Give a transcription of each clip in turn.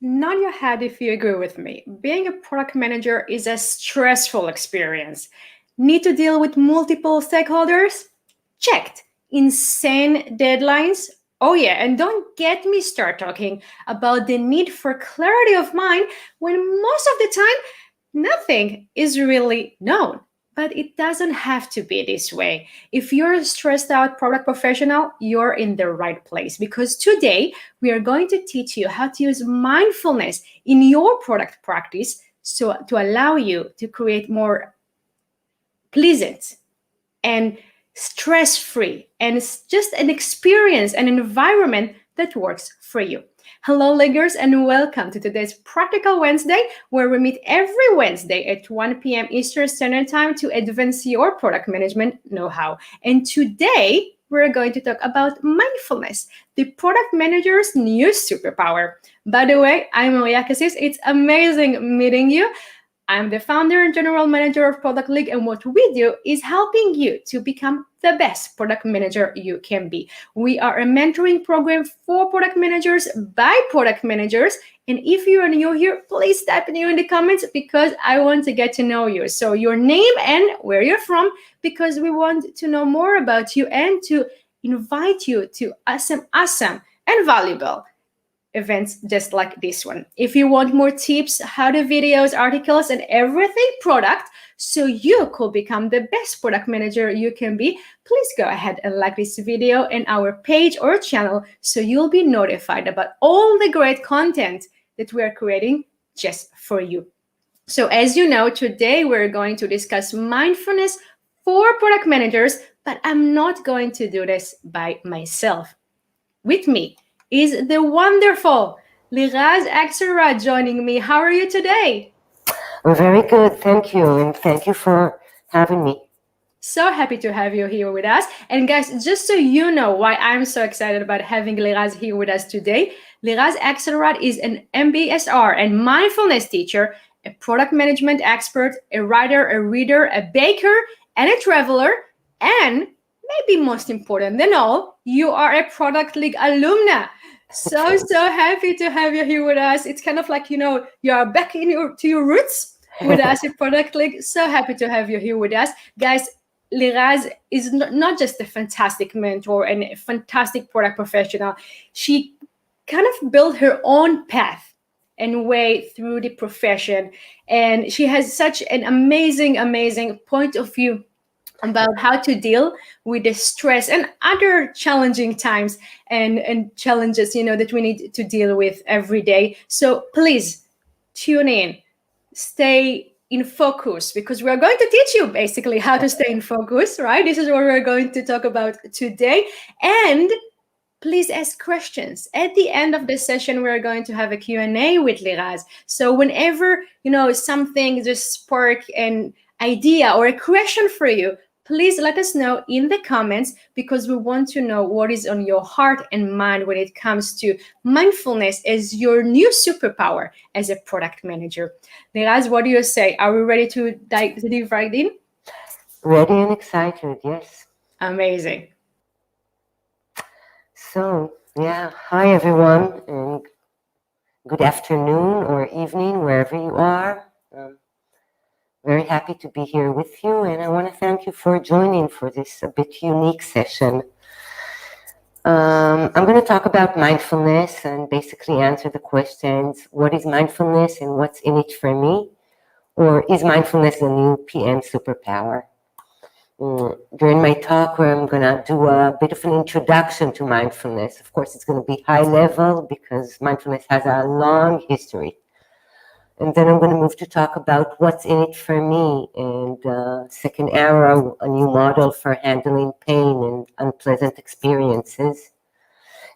Nod your head if you agree with me. Being a product manager is a stressful experience. Need to deal with multiple stakeholders? Checked. Insane deadlines? Oh yeah, and don't get me start talking about the need for clarity of mind when most of the time nothing is really known. But it doesn't have to be this way. If you're a stressed out product professional, you're in the right place because today we are going to teach you how to use mindfulness in your product practice so to allow you to create more pleasant and stress-free and it's just an experience, an environment that works for you. Hello, leaguers, and welcome to today's Practical Wednesday, where we meet every Wednesday at 1 p.m. Eastern Standard Time to advance your product management know-how. And today, we're going to talk about mindfulness, the product manager's new superpower. By the way, I'm Moriya Kassis. It's amazing meeting you. I'm the founder and general manager of Product League, and what we do is helping you to become the best product manager you can be. We are a mentoring program for product managers by product managers. And if you are new here, please type new in the comments because I want to get to know you. So your name and where you're from, because we want to know more about you and to invite you to awesome and valuable events just like this one. If you want more tips, how to videos, articles, and everything product, so you could become the best product manager you can be, please go ahead and like this video and our page or channel so you'll be notified about all the great content that we are creating just for you. So as you know, today we're going to discuss mindfulness for product managers, but I'm not going to do this by myself. With me is the wonderful Liraz Axelrad joining me. How are you today? I'm very good, thank you, and thank you for having me. So happy to have you here with us. And guys, just so you know why I'm so excited about having Liraz here with us today, Liraz Axelrad is an MBSR and mindfulness teacher, a product management expert, a writer, a reader, a baker, and a traveler, and maybe most important than all, you are a Product League alumna. So happy to have you here with us. It's kind of like, you are back to your roots with us at Product League. So happy to have you here with us. Guys, Liraz is not just a fantastic mentor and a fantastic product professional. She kind of built her own path and way through the profession. And she has such an amazing point of view about how to deal with the stress and other challenging times and challenges, that we need to deal with every day. So please tune in, stay in focus, because we're going to teach you basically how to stay in focus, right? This is what we're going to talk about today. And please ask questions. At the end of the session, we're going to have a Q&A with Liraz. So whenever, something just spark an idea or a question for you, please let us know in the comments because we want to know what is on your heart and mind when it comes to mindfulness as your new superpower as a product manager. Liraz, what do you say? Are we ready to dive right in? Ready and excited, yes. Amazing. So, hi everyone, and good afternoon or evening, wherever you are. Very happy to be here with you, and I want to thank you for joining for this a bit unique session. I'm going to talk about mindfulness and basically answer the questions, what is mindfulness and what's in it for me? Or is mindfulness the new PM superpower? During my talk, where I'm going to do a bit of an introduction to mindfulness. Of course, it's going to be high level because mindfulness has a long history. And then I'm going to move to talk about what's in it for me and second arrow, a new model for handling pain and unpleasant experiences.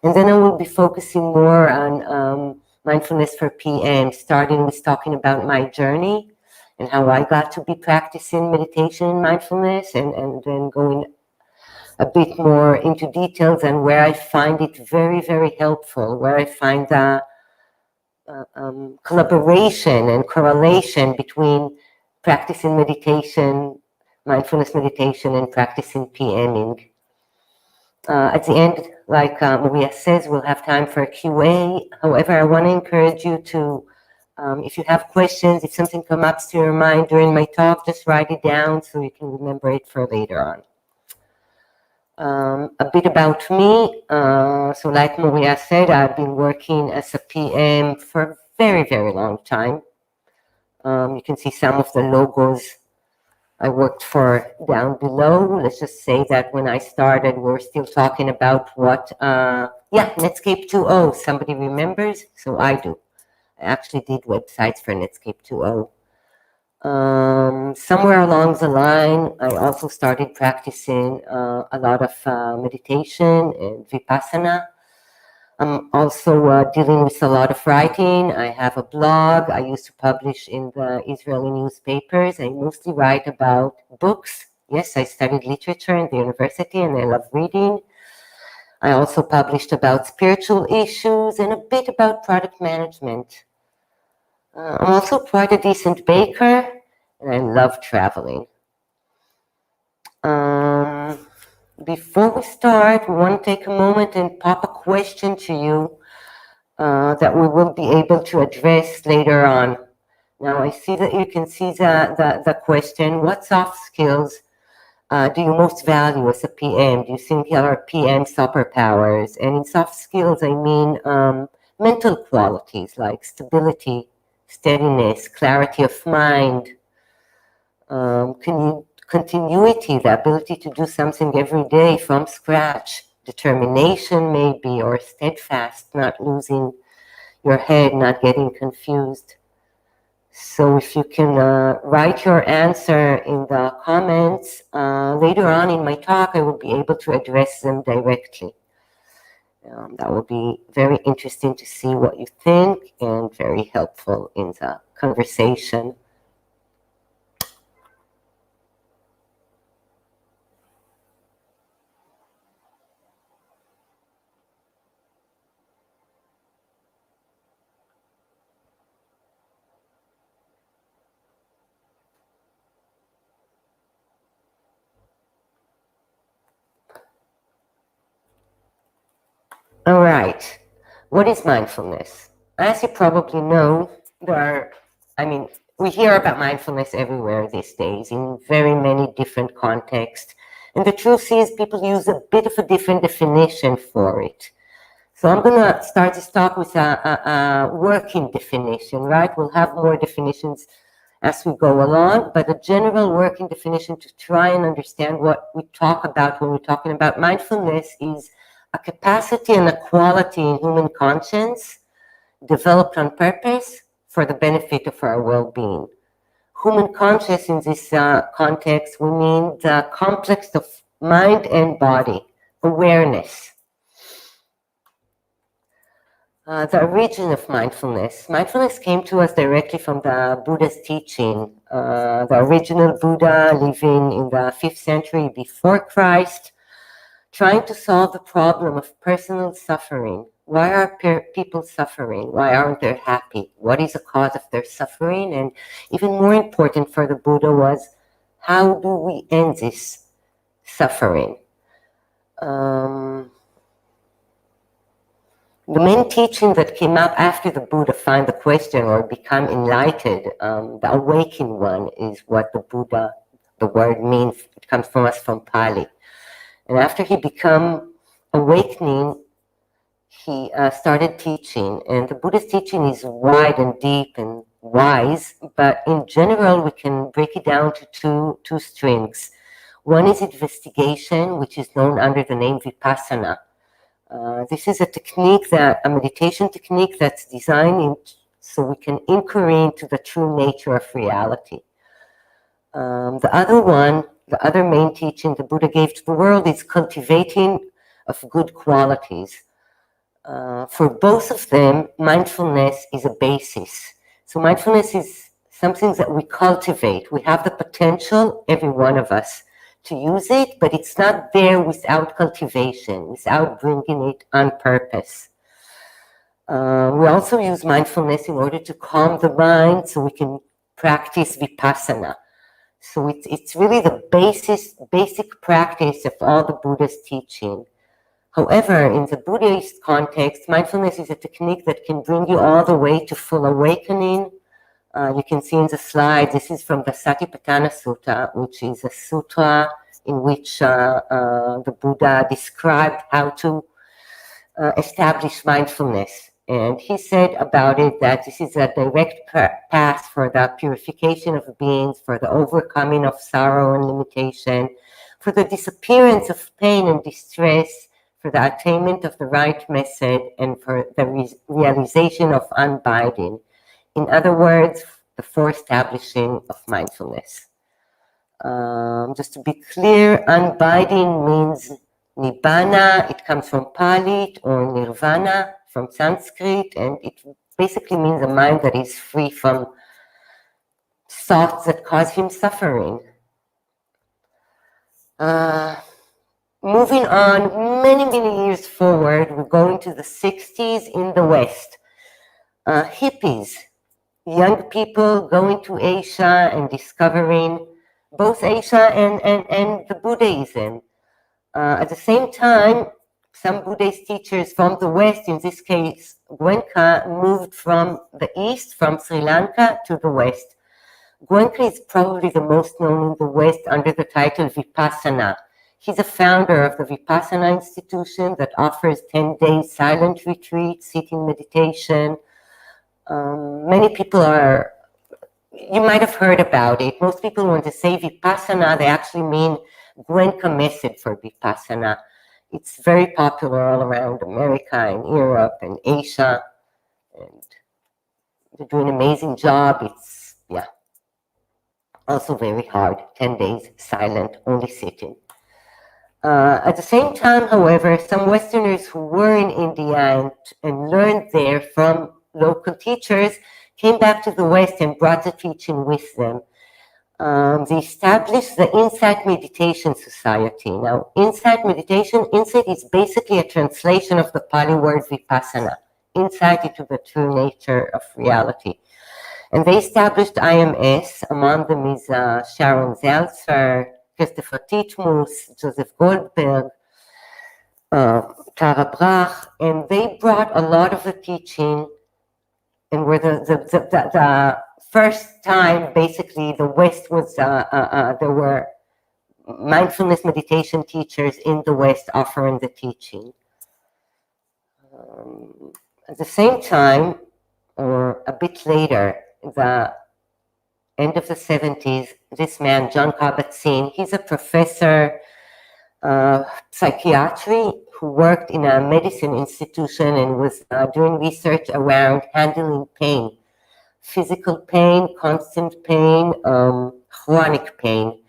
And then I will be focusing more on mindfulness for PM, starting with talking about my journey and how I got to be practicing meditation and mindfulness, and then going a bit more into details and where I find it very helpful, where I find collaboration and correlation between practicing meditation, mindfulness meditation, and practicing PMing. At the end, like Moriya says, we'll have time for a Q&A. However, I want to encourage you to, if you have questions, if something comes up to your mind during my talk, just write it down so you can remember it for later on. A bit about me. So like Moriya said, I've been working as a PM for a very, very long time. You can see some of the logos I worked for down below. Let's just say that when I started, we were still talking about what, Netscape 2.0. Somebody remembers? So I do. I actually did websites for Netscape 2.0. Somewhere along the line, I also started practicing a lot of meditation and vipassana. I'm also dealing with a lot of writing. I have a blog. I used to publish in the Israeli newspapers. I mostly write about books. Yes, I studied literature in the university and I love reading. I also published about spiritual issues and a bit about product management. I'm also quite a decent baker and I love traveling. Before we start, we want to take a moment and pop a question to you that we will be able to address later on. Now, I see that you can see the question, what soft skills do you most value as a PM? Do you think you are PM superpowers? And in soft skills, I mean mental qualities like stability, steadiness, clarity of mind, continuity, the ability to do something every day from scratch, determination maybe, or steadfast, not losing your head, not getting confused. So if you can write your answer in the comments, later on in my talk, I will be able to address them directly. That will be very interesting to see what you think and very helpful in the conversation. All right, what is mindfulness? As you probably know, we hear about mindfulness everywhere these days in very many different contexts. And the truth is people use a bit of a different definition for it. So I'm gonna start this talk with a working definition, right? We'll have more definitions as we go along, but a general working definition to try and understand what we talk about when we're talking about mindfulness is a capacity and a quality in human conscience developed on purpose for the benefit of our well-being. Human conscious in this context, we mean the complex of mind and body, awareness. The origin of mindfulness. Mindfulness came to us directly from the Buddha's teaching. The original Buddha living in the 5th century before Christ, trying to solve the problem of personal suffering. Why are people suffering? Why aren't they happy? What is the cause of their suffering? And even more important for the Buddha was, how do we end this suffering? The main teaching that came up after the Buddha found the question or become enlightened, the awakened one, is what the word means. It comes from us from Pali. And after he became awakening, he started teaching. And the Buddha's teaching is wide and deep and wise, but in general, we can break it down to two streams. One is investigation, which is known under the name vipassana. This is a meditation technique that's designed so we can inquiry into the true nature of reality. The other main teaching the Buddha gave to the world is cultivating of good qualities. For both of them, mindfulness is a basis. So mindfulness is something that we cultivate. We have the potential, every one of us, to use it, but it's not there without cultivation, without bringing it on purpose. We also use mindfulness in order to calm the mind so we can practice vipassana. So it's really the basic practice of all the Buddha's teaching. However, in the Buddhist context, mindfulness is a technique that can bring you all the way to full awakening. You can see in the slide, this is from the Satipatthana Sutta, which is a sutra in which the Buddha described how to establish mindfulness. And he said about it that this is a direct path for the purification of beings, for the overcoming of sorrow and limitation, for the disappearance of pain and distress, for the attainment of the right method, and for the realization of unbinding. In other words, the establishing of mindfulness. Just to be clear, unbinding means nibbana. It comes from Pali, or nirvana from Sanskrit, and it basically means a mind that is free from thoughts that cause him suffering. Moving on many years forward, we're going to the 60s in the West. Hippies, young people going to Asia and discovering both Asia and the Buddhism. At the same time, some Buddhist teachers from the West, in this case Goenka, moved from the East, from Sri Lanka, to the West. Goenka is probably the most known in the West under the title Vipassana. He's a founder of the Vipassana institution that offers 10-day silent retreat, sitting meditation. Many people you might have heard about it. Most people, when they say Vipassana, they actually mean Goenka method for Vipassana. It's very popular all around America and Europe and Asia. And they're doing an amazing job. It's, also very hard. 10 days silent, only sitting. At the same time, however, some Westerners who were in India and learned there from local teachers came back to the West and brought the teaching with them. They established the Insight Meditation Society. Now, Insight is basically a translation of the Pali word Vipassana, insight into the true nature of reality. And they established IMS. Among them is Sharon Zeltzer, Christopher Titmus, Joseph Goldberg, Tara Brach, and they brought a lot of the teaching, and were the first time, basically, the West was, there were mindfulness meditation teachers in the West offering the teaching. At the same time, or a bit later, the end of the 70s, this man, John Kabat-Zinn, he's a professor of psychiatry who worked in a medicine institution and was doing research around handling pain, physical pain, constant pain, chronic pain.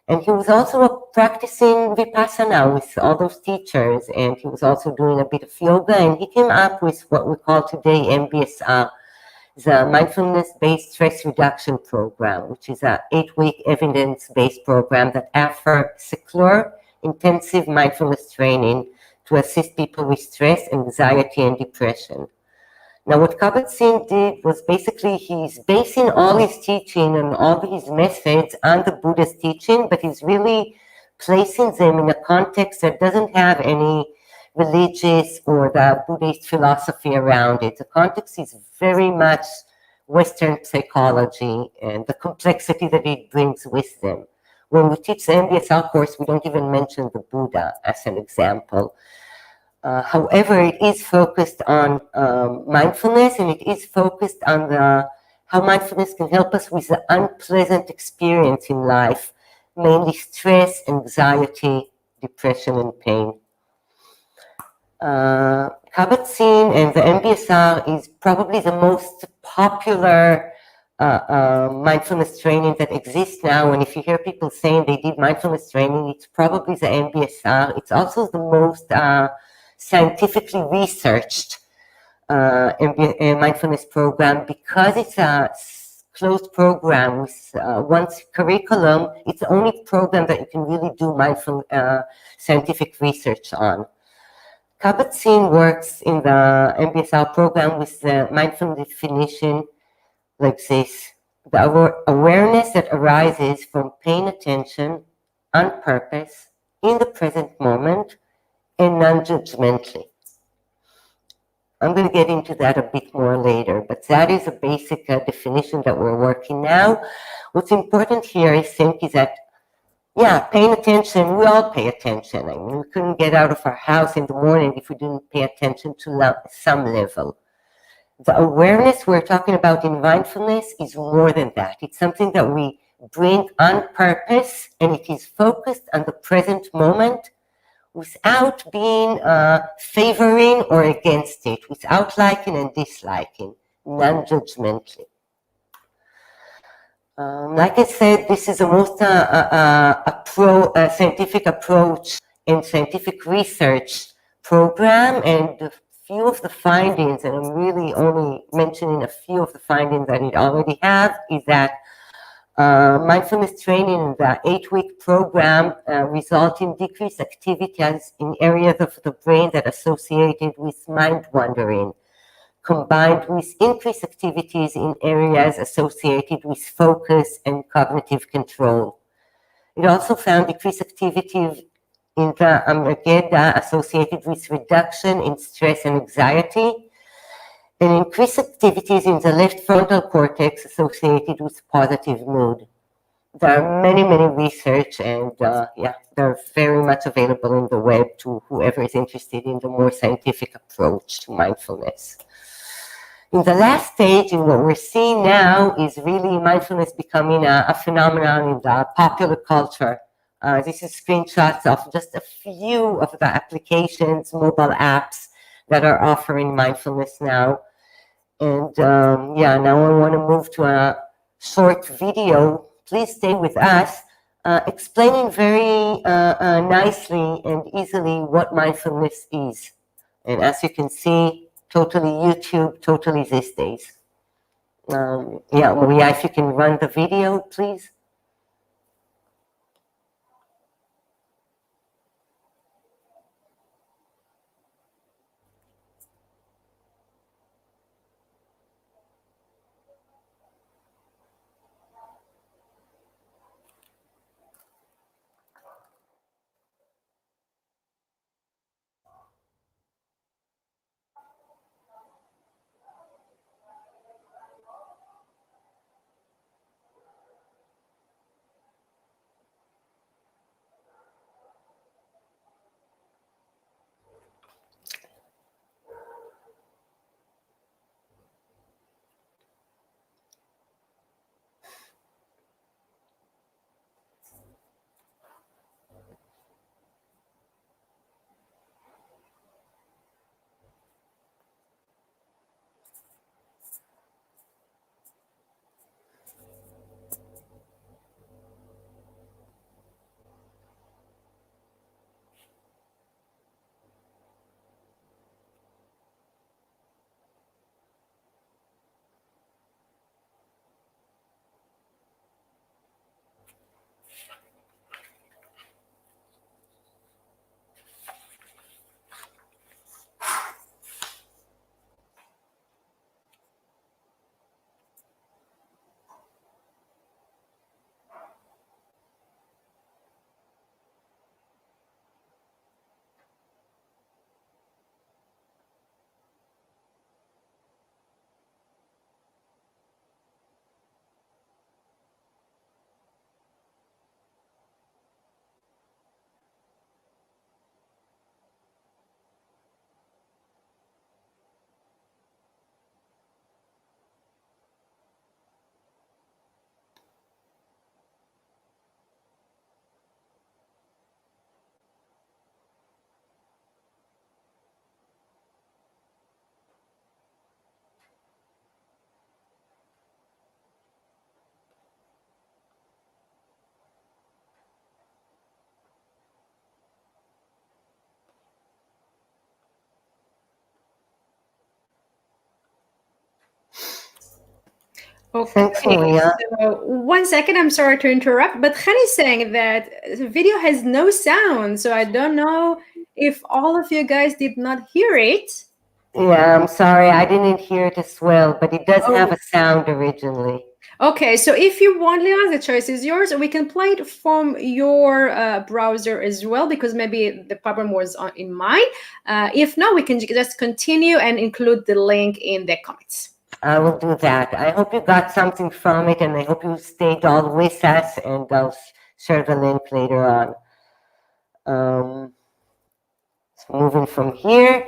And he was also practicing Vipassana with all those teachers, and he was also doing a bit of yoga, and he came up with what we call today MBSR, the Mindfulness-Based Stress Reduction Program, which is an 8-week evidence-based program that offers secure, intensive mindfulness training to assist people with stress, anxiety, and depression. Now, what Kabat-Zinn did was basically he's basing all his teaching and all his methods on the Buddha's teaching, but he's really placing them in a context that doesn't have any religious or the Buddhist philosophy around it. The context is very much Western psychology and the complexity that it brings with them. When we teach the MBSR course, we don't even mention the Buddha as an example. However, it is focused on mindfulness, and it is focused on how mindfulness can help us with the unpleasant experience in life, mainly stress, anxiety, depression, and pain. Kabat-Zinn and the MBSR is probably the most popular mindfulness training that exists now. And if you hear people saying they did mindfulness training, it's probably the MBSR. It's also the most scientifically researched mindfulness program, because it's a closed program with one curriculum. It's the only program that you can really do mindful scientific research on. Kabat-Zinn works in the MBSR program with the mindful definition like this: the awareness that arises from paying attention on purpose in the present moment and non-judgmentally. I'm going to get into that a bit more later, but that is a basic definition that we're working now. What's important here, I think, is that, yeah, paying attention, we all pay attention. I mean, we couldn't get out of our house in the morning if we didn't pay attention to some level. The awareness we're talking about in mindfulness is more than that. It's something that we bring on purpose, and it is focused on the present moment without being favoring or against it, without liking and disliking, non-judgmentally. Like I said, this is a most scientific approach and scientific research program, and a few of the findings, and I'm really only mentioning a few of the findings that it already have, is that mindfulness training in the 8-week program result in decreased activities in areas of the brain that are associated with mind wandering, combined with increased activities in areas associated with focus and cognitive control. It also found decreased activity in the amygdala associated with reduction in stress and anxiety, and increased activities in the left frontal cortex associated with positive mood. There are many, many research, and yeah, they're very much available on the web to whoever is interested in the more scientific approach to mindfulness. In the last stage, in what we're seeing now, is really mindfulness becoming a phenomenon in the popular culture. This is screenshots of just a few of the applications, mobile apps that are offering mindfulness now. And yeah, now I want to move to a short video. Please stay with us, explaining very nicely and easily what mindfulness is. And as you can see, totally YouTube, totally these days. Yeah, Moriya, if you can run the video, please. Okay, Thanks, Moriya. so 1 second, I'm sorry to interrupt, but Khan is saying that the video has no sound, so I don't know if all of you guys did not hear it. Yeah, I'm sorry, I didn't hear it as well, but it does have a sound originally. Okay, so if you want, Liraz, the choice is yours. We can play it from your browser as well, because maybe the problem was in mine. If not, we can just continue and include the link in the comments. I will do that. I hope you got something from it, and I hope you stayed all with us, and I'll share the link later on. So moving from here,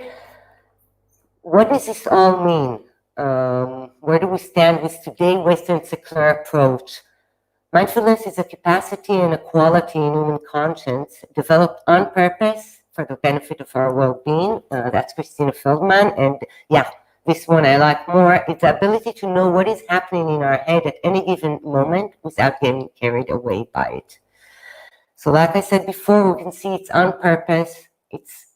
what does this all mean? Where do we stand with today's Western secular approach? Mindfulness is a capacity and a quality in human conscience developed on purpose for the benefit of our well-being. That's Christina Feldman. And yeah, this one I like more. It's the ability to know what is happening in our head at any given moment without getting carried away by it. So like I said before, we can see it's on purpose. It's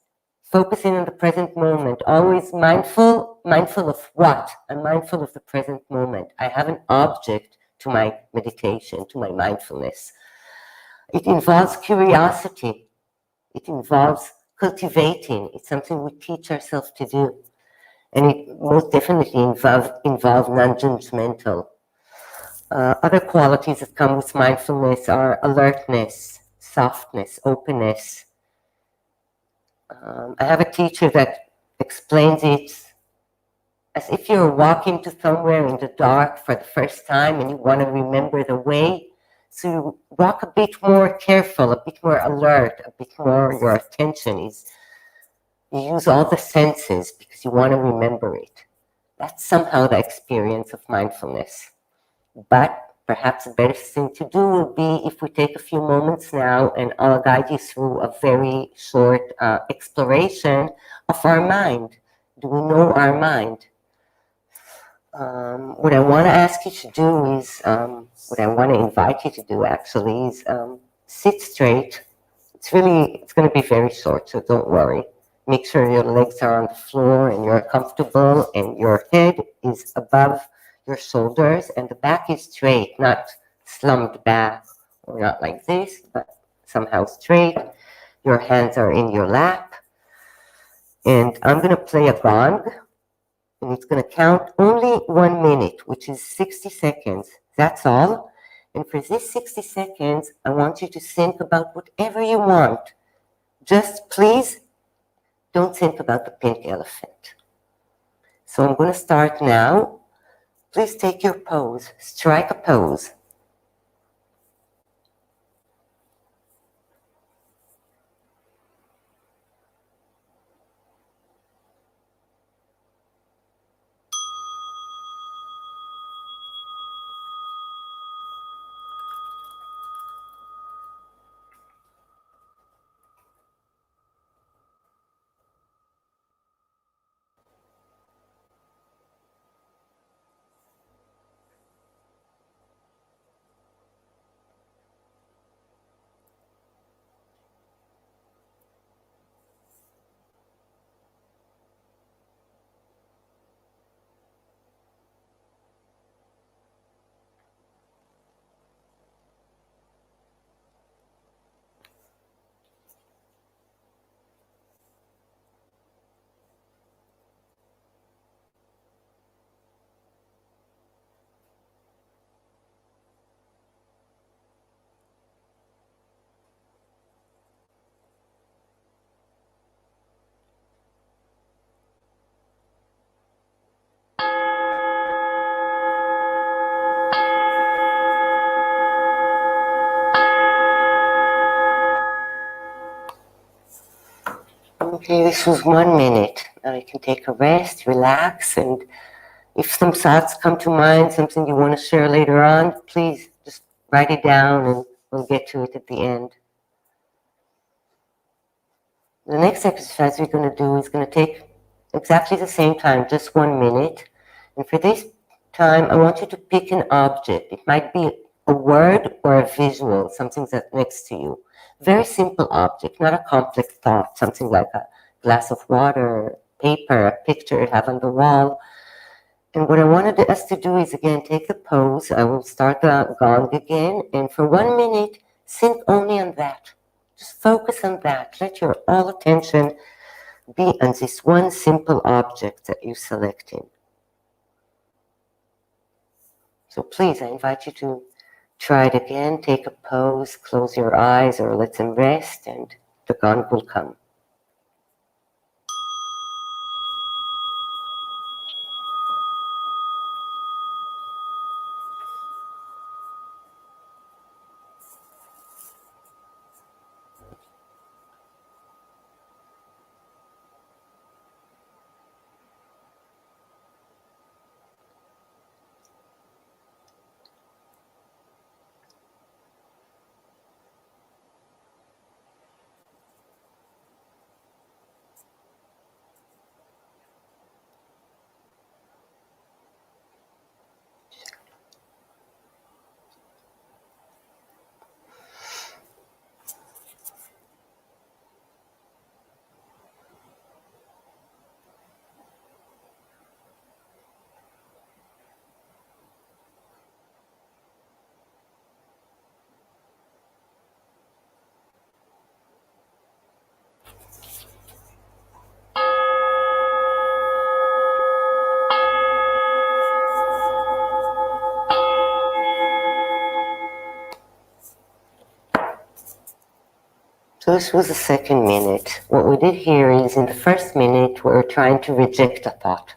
focusing on the present moment, always mindful of what? I'm mindful of the present moment. I have an object to my meditation, to my mindfulness. It involves curiosity. It involves cultivating. It's something we teach ourselves to do. And it most definitely involves non-judgmental. Other qualities that come with mindfulness are alertness, softness, openness. I have a teacher that explains it as if you're walking to somewhere in the dark for the first time and you want to remember the way. So you walk a bit more careful, a bit more alert, a bit more, your attention is, you use all the senses because you want to remember it. That's somehow the experience of mindfulness. But perhaps the best thing to do will be if we take a few moments now and I'll guide you through a very short exploration of our mind. Do we know our mind? What I want to ask you to do is, what I want to invite you to do actually is sit straight. It's going to be very short, so don't worry. Make sure your legs are on the floor and you're comfortable and your head is above your shoulders and the back is straight, not slumped back or not like this, but somehow straight. Your hands are in your lap. And I'm going to play a gong. And it's going to count only 1 minute, which is 60 seconds. That's all. And for this 60 seconds, I want you to think about whatever you want. Just please don't think about the pink elephant. So I'm going to start now. Please take your pose. Strike a pose. Okay, this was 1 minute. Now you can take a rest, relax, and if some thoughts come to mind, something you want to share later on, please just write it down and we'll get to it at the end. The next exercise we're going to do is going to take exactly the same time, just 1 minute. And for this time, I want you to pick an object. It might be a word or a visual, something that's next to you. Very simple object, not a complex thought, something like a glass of water, paper, a picture you have on the wall. And what I wanted us to do is, again, take the pose. I will start the gong again. And for 1 minute, think only on that. Just focus on that. Let your all attention be on this one simple object that you selected. So please, I invite you to try it again. Take a pose, close your eyes or let them rest, and the gong will come. So this was the second minute. What we did here is in the first minute, we were trying to reject a thought.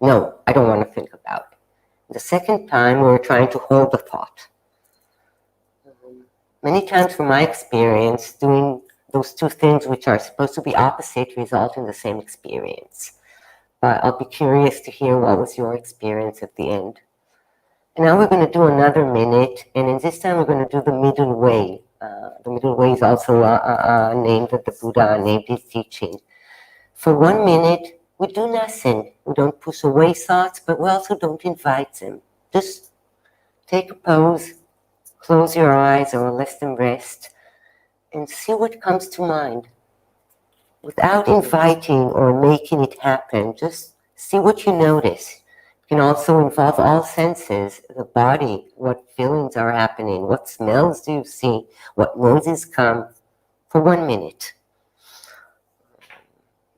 No, I don't want to think about it. The second time, we were trying to hold the thought. Many times from my experience, doing those two things which are supposed to be opposite result in the same experience. But I'll be curious to hear what was your experience at the end. And now we're going to do another minute, and in this time we're going to do the middle way. The middle way is also a name that the Buddha named his teaching. For 1 minute, we do nothing. We don't push away thoughts, but we also don't invite them. Just take a pose, close your eyes or let them rest, and see what comes to mind. Without inviting or making it happen, just see what you notice. It can also involve all senses, the body, what feelings are happening, what smells do you see, what noises come, for 1 minute.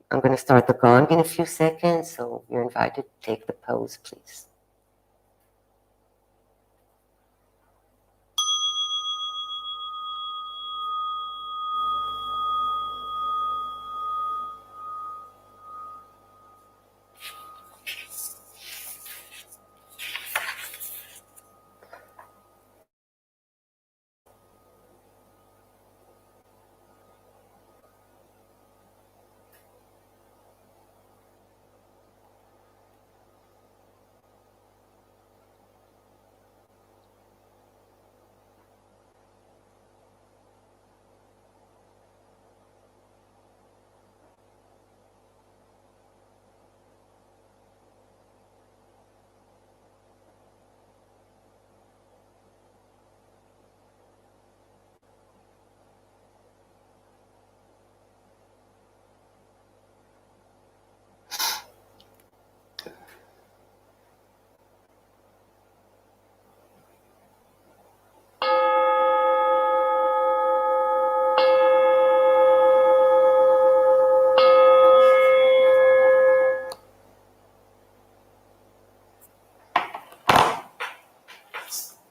I'm going to start the gong in a few seconds, so you're invited to take the pose, please.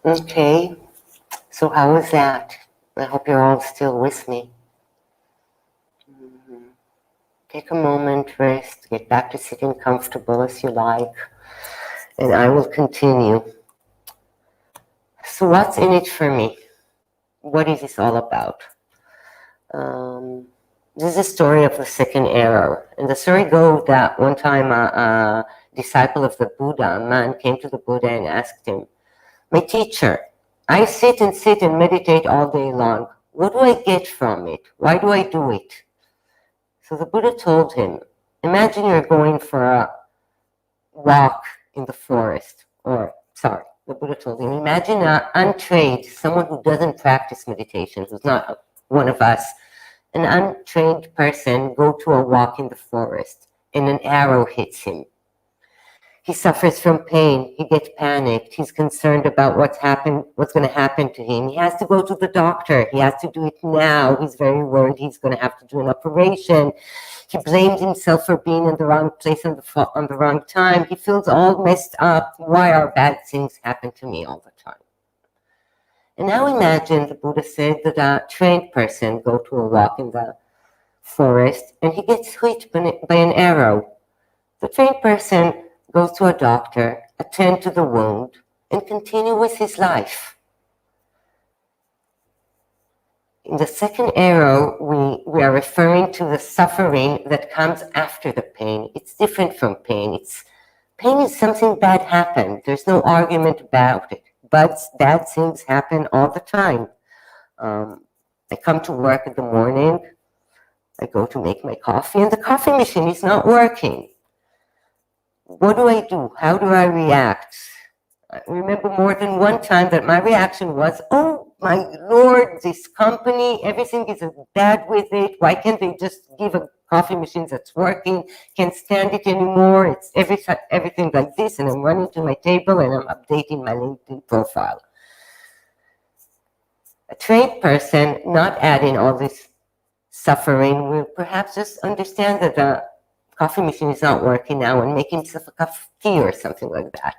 Okay, so how was that? I hope you're all still with me. Take a moment, rest, get back to sitting comfortable as you like, and I will continue. So what's in it for me? What is this all about? This is a story of the second error. And the story goes that one time a disciple of the Buddha, a man, came to the Buddha and asked him, "My teacher, I sit and meditate all day long. What do I get from it? Why do I do it?" So the Buddha told him, imagine you're going for a walk in the forest, the Buddha told him, imagine an untrained, someone who doesn't practice meditation, who's not one of us, an untrained person go to a walk in the forest and an arrow hits him. He suffers from pain. He gets panicked. He's concerned about what's going to happen to him. He has to go to the doctor. He has to do it now. He's very worried he's going to have to do an operation. He blames himself for being in the wrong place on the wrong time. He feels all messed up. Why are bad things happen to me all the time? And now imagine, the Buddha said, that a trained person go to a walk in the forest and he gets hit by an arrow. The trained person goes to a doctor, attend to the wound, and continue with his life. In the second arrow, we are referring to the suffering that comes after the pain. It's different from pain. Pain is something bad happened. There's no argument about it. But bad things happen all the time. I come to work in the morning, I go to make my coffee, and the coffee machine is not working. What do? How do I react? I remember more than one time that my reaction was, oh my Lord, this company, everything is bad with it. Why can't they just give a coffee machine that's working? Can't stand it anymore. It's everything like this. And I'm running to my table and I'm updating my LinkedIn profile. A trained person, not adding all this suffering, will perhaps just understand that the coffee machine is not working now and make himself a cup of tea or something like that.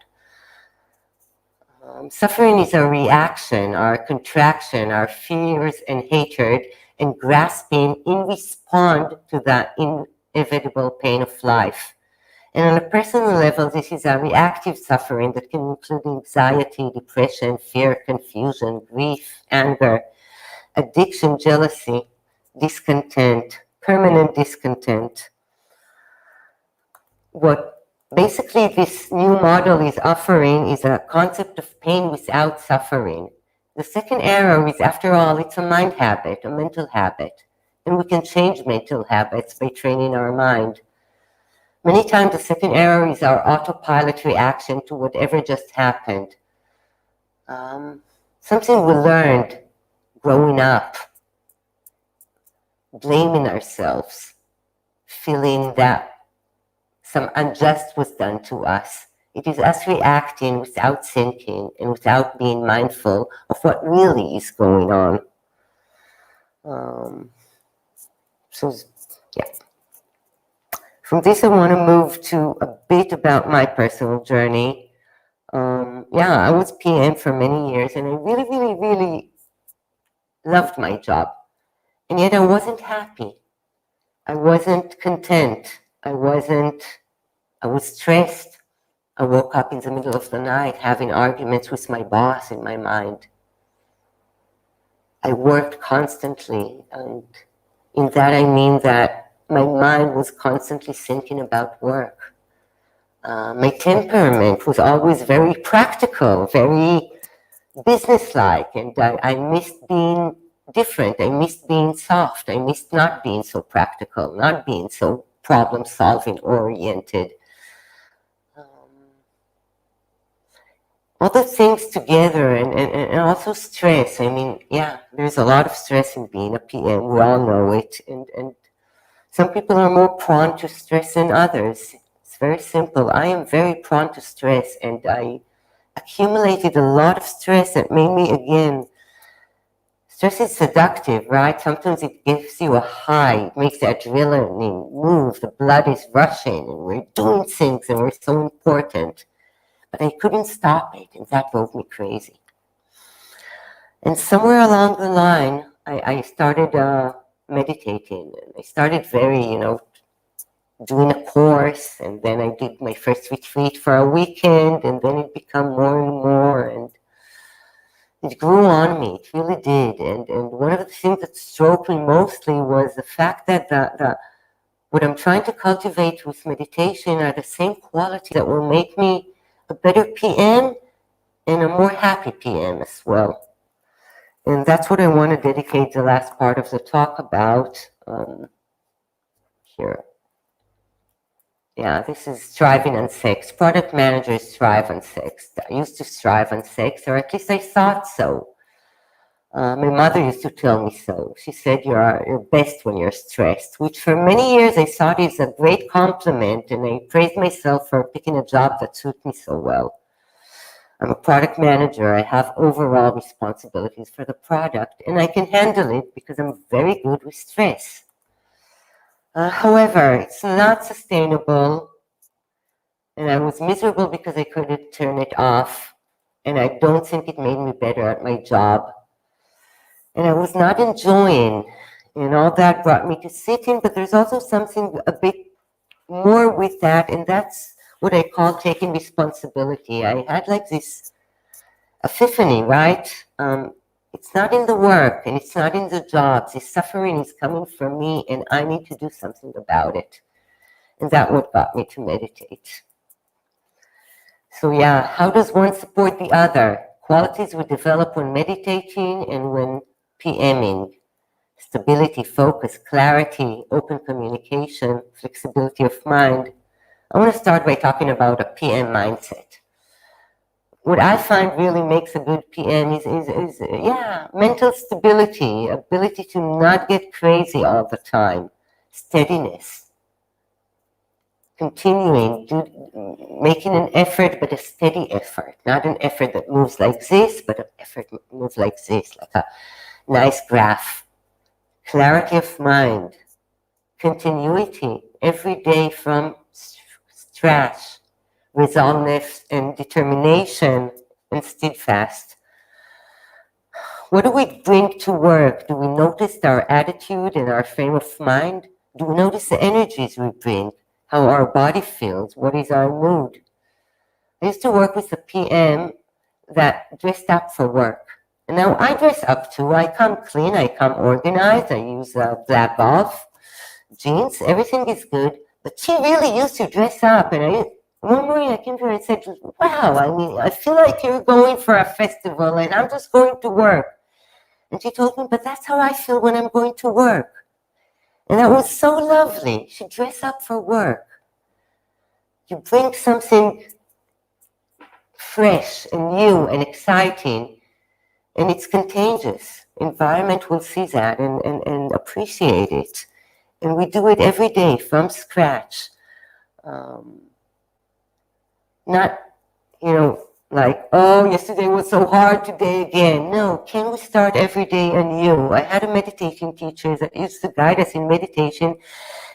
Suffering is a reaction, our contraction, our fears and hatred, and grasping in response to the inevitable pain of life. And on a personal level, this is a reactive suffering that can include anxiety, depression, fear, confusion, grief, anger, addiction, jealousy, discontent, permanent discontent. What basically this new model is offering is a concept of pain without suffering. The second arrow is, after all, it's a mind habit, a mental habit. And we can change mental habits by training our mind. Many times the second arrow is our autopilot reaction to whatever just happened. Something we learned growing up, blaming ourselves, feeling that some unjust was done to us. It is us reacting without thinking and without being mindful of what really is going on. From this, I want to move to a bit about my personal journey. I was PM for many years, and I really, really, really loved my job. And yet I wasn't happy. I wasn't content. I was stressed. I woke up in the middle of the night having arguments with my boss in my mind. I worked constantly, and in that I mean that my mind was constantly thinking about work. My temperament was always very practical, very businesslike, and I missed being different. I missed being soft. I missed not being so practical, not being so problem-solving oriented. All the things together, and also stress. I mean, there's a lot of stress in being a PM. We all know it. And some people are more prone to stress than others. It's very simple. I am very prone to stress, and I accumulated a lot of stress that made me, again, stress is seductive, right? Sometimes it gives you a high, it makes the adrenaline move, the blood is rushing, and we're doing things, and we're so important. But I couldn't stop it, and that drove me crazy. And somewhere along the line, I started meditating. And I started doing a course, and then I did my first retreat for a weekend, and then it became more and more, and it grew on me. It really did. And one of the things that struck me mostly was the fact that what I'm trying to cultivate with meditation are the same qualities that will make me a better PM and a more happy PM as well. And that's what I want to dedicate the last part of the talk about here. This is thriving on 6. Product managers thrive on 6. I used to thrive on 6, or at least I thought so. My mother used to tell me so. She said, you're best when you're stressed, which for many years I thought is a great compliment, and I praised myself for picking a job that suited me so well. I'm a product manager. I have overall responsibilities for the product, and I can handle it because I'm very good with stress. However, it's not sustainable, and I was miserable because I couldn't turn it off, and I don't think it made me better at my job. And I was not enjoying, and all that brought me to sitting, but there's also something a bit more with that, and that's what I call taking responsibility. I had like this epiphany, right? It's not in the work, and it's not in the jobs. The suffering is coming from me, and I need to do something about it. And that's what got me to meditate. So yeah, how does one support the other? Qualities we develop when meditating and when PMing. Stability, focus, clarity, open communication, flexibility of mind. I want to start by talking about a PM mindset. What I find really makes a good PM is mental stability, ability to not get crazy all the time, steadiness, continuing, making an effort, but a steady effort, not an effort that moves like this, but an effort that moves like this, like a nice graph. Clarity of mind, continuity, every day from scratch, resolveness and determination and steadfast. What do we bring to work? Do we notice our attitude and our frame of mind? Do we notice the energies we bring? How our body feels? What is our mood? I used to work with a PM that dressed up for work. And now I dress up too. I come clean, I come organized, I use black golf, jeans, everything is good. But she really used to dress up. And one morning I came to her and said, wow, I mean, I feel like you're going for a festival and I'm just going to work. And she told me, but that's how I feel when I'm going to work. And that was so lovely. She dressed up for work. You bring something fresh and new and exciting, and it's contagious. Environment will see that and appreciate it. And we do it every day from scratch. Not, like, oh, yesterday was so hard, today again. No, can we start every day anew? I had a meditation teacher that used to guide us in meditation,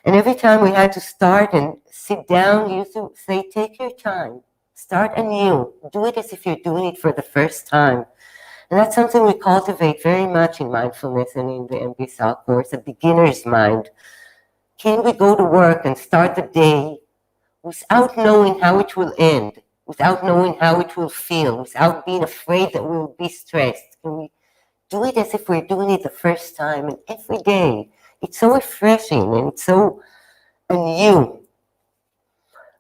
and every time we had to start and sit down, he used to say, take your time, start anew, do it as if you're doing it for the first time. And that's something we cultivate very much in mindfulness and in the MBSR course, a beginner's mind. Can we go to work and start the day without knowing how it will end, without knowing how it will feel, without being afraid that we will be stressed? Can we do it as if we're doing it the first time? And every day, it's so refreshing and it's so anew.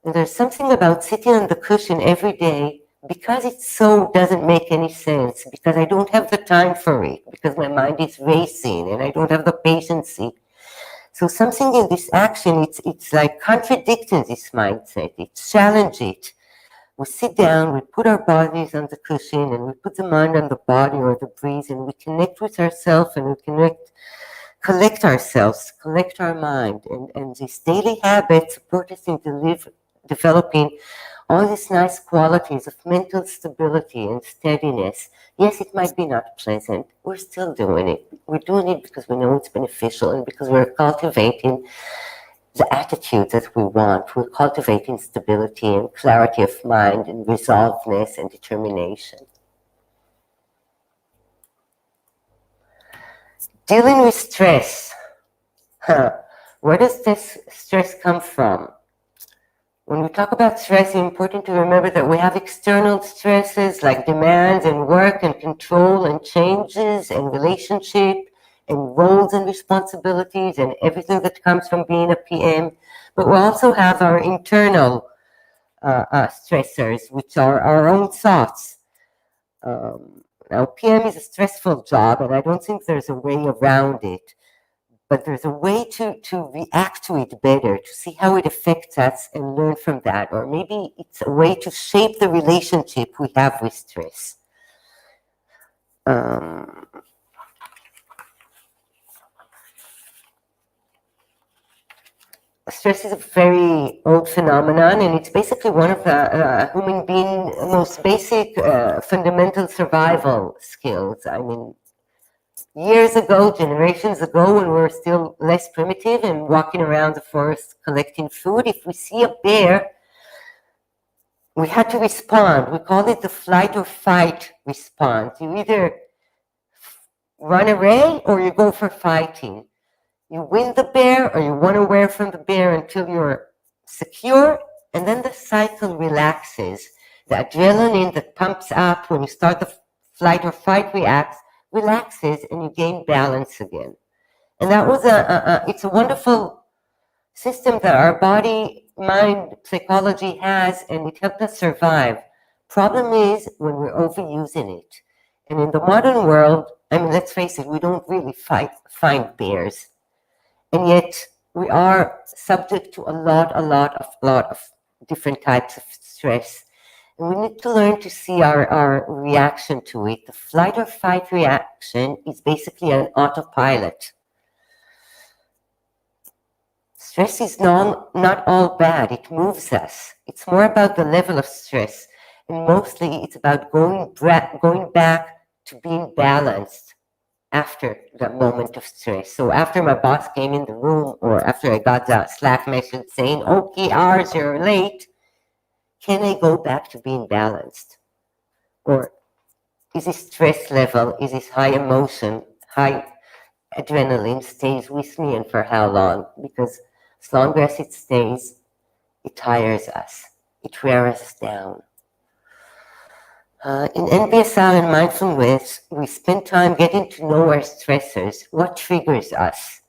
And there's something about sitting on the cushion every day, because it so doesn't make any sense, because I don't have the time for it, because my mind is racing and I don't have the patience. So something in this action, it's like contradicting this mindset. It challenges it. We sit down, we put our bodies on the cushion, and we put the mind on the body or the breeze, and we connect with ourselves, and we collect ourselves, collect our mind. And these daily habits support us in developing all these nice qualities of mental stability and steadiness. Yes, it might be not pleasant. We're still doing it. We're doing it because we know it's beneficial and because we're cultivating the attitudes that we want. We're cultivating stability and clarity of mind and resolveness and determination. Dealing with stress. Where does this stress come from? When we talk about stress, it's important to remember that we have external stresses like demands and work and control and changes and relationship and roles and responsibilities and everything that comes from being a PM. But we also have our internal stressors, which are our own thoughts. Now, PM is a stressful job, and I don't think there's a way around it. But there's a way to react to it better, to see how it affects us and learn from that. Or maybe it's a way to shape the relationship we have with stress. stress is a very old phenomenon, and it's basically one of the human being's most basic fundamental survival skills. I mean, years ago, generations ago, when we were still less primitive and walking around the forest collecting food, if we see a bear, we had to respond. We call it the flight or fight response. You either run away or you go for fighting. You win the bear or you run away from the bear until you're secure, and then the cycle relaxes. The adrenaline that pumps up when you start the flight or fight relaxes, and you gain balance again. And that was it's a wonderful system that our body, mind, psychology has, and it helped us survive. Problem is when we're overusing it. And in the modern world, I mean, let's face it, we don't really find bears. And yet we are subject to a lot of different types of stress. And we need to learn to see our reaction to it. The flight or fight reaction is basically an autopilot. Stress is not all bad, it moves us. It's more about the level of stress. And mostly it's about going back to being balanced after that moment of stress. So after my boss came in the room, or after I got that Slack message saying, okay, hours, you're late, can I go back to being balanced? Or is this stress level, is this high emotion, high adrenaline stays with me, and for how long? Because as long as it stays, it tires us, it wears us down. In MBSR and Mindfulness, we spend time getting to know our stressors, what triggers us.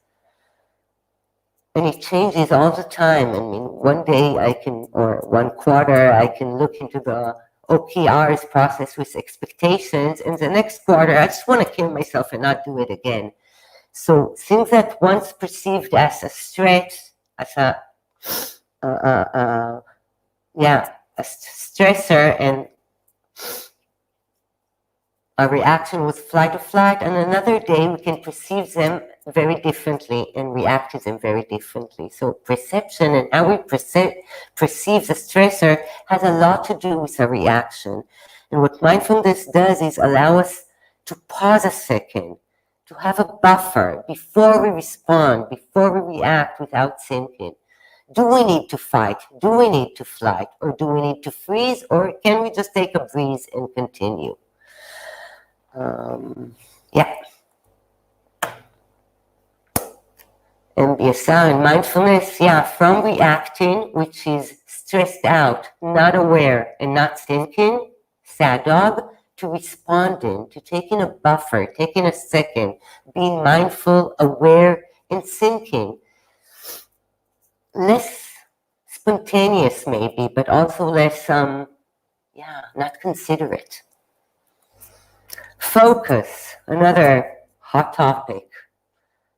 And it changes all the time. I mean, one day or one quarter, I can look into the OKRs process with expectations, and the next quarter, I just want to kill myself and not do it again. So things that once perceived as a stretch, as a stressor, and our reaction was flight or flight, and another day we can perceive them very differently and react to them very differently. So perception and how we perceive the stressor has a lot to do with our reaction. And what mindfulness does is allow us to pause a second, to have a buffer before we respond, before we react without thinking. Do we need to fight? Do we need to flight? Or do we need to freeze? Or can we just take a breeze and continue? MBSR and mindfulness, from reacting, which is stressed out, not aware, and not thinking, sad dog, to responding, to taking a buffer, taking a second, being mindful, aware, and thinking. Less spontaneous maybe, but also less, not considerate. Focus, another hot topic.